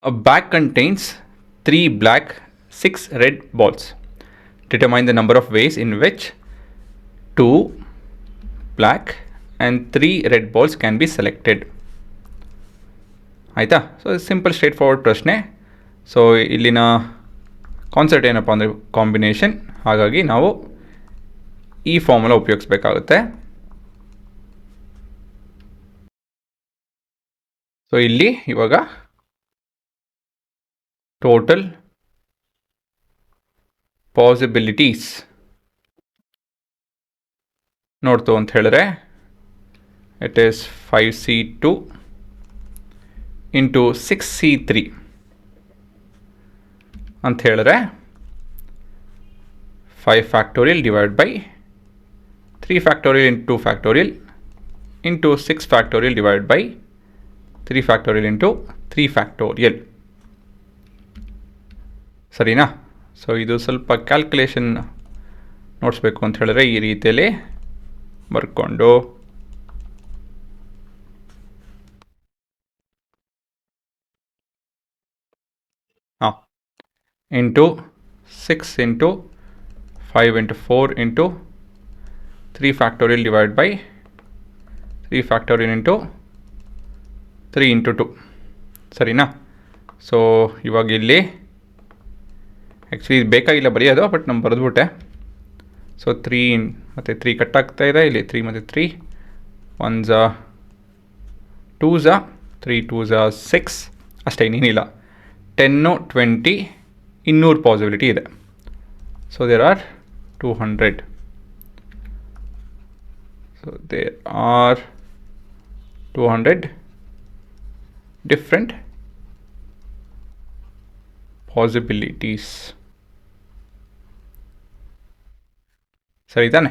A bag contains 3 black, 6 red balls. Determine the number of ways in which 2 black and 3 red balls can be selected. ಆಯಿತಾ? So simple straight forward ಪ್ರಶ್ನೆ. So ಇಲ್ಲಿನ concept ಏನಪ್ಪ ಅಂದರೆ combination. ಹಾಗಾಗಿ ನಾವು ಈ formula ಉಪಯೋಗಿಸ್ಬೇಕಾಗುತ್ತೆ. So ಇಲ್ಲಿ ಇವಾಗ ಟೋಟಲ್ ಪಾಸಿಬಿಲಿಟೀಸ್ ನೋಡ್ತು ಅಂತ ಹೇಳಿದ್ರೆ it is 5C2 into 6C3 ಅಂತ ಹೇಳಿದ್ರೆ 5 factorial divide by 3 factorial into 2 factorial into 6 factorial divide by 3 factorial into 3 factorial. ಸರಿನಾ? ಸೊ ಇದು ಸ್ವಲ್ಪ ಕ್ಯಾಲ್ಕುಲೇಷನ್ ನೋಡಿಸ್ಬೇಕು ಅಂತ ಹೇಳಿದ್ರೆ ಈ ರೀತಿಯಲ್ಲಿ ಬರ್ಕೊಂಡು into 6 into 5 into 4 into 3 factorial divide by 3 factorial into 3 into 2. ಸರಿನಾ? ಸೊ ಇವಾಗ ಇಲ್ಲಿ ಆ್ಯಕ್ಚುಲಿ ಇದು ಬೇಕಾಗಿಲ್ಲ ಬರೆಯೋದು, ಬಟ್ ನಾನು ಬರೆದ್ಬಿಟ್ಟೆ. ಸೊ 3 ಮತ್ತು 3 ಕಟ್ ಆಗ್ತಾ ಇದೆ. ಇಲ್ಲಿ 3 ಮತ್ತು 3 1 2 3 2 6 ಅಷ್ಟೇ, ಇನ್ನೇನಿಲ್ಲ. 10 20 200 ಪಾಸಿಬಿಲಿಟಿ ಇದೆ. So there are 200. So there are 200 different possibilities. ಸರಿ ತಾನೆ?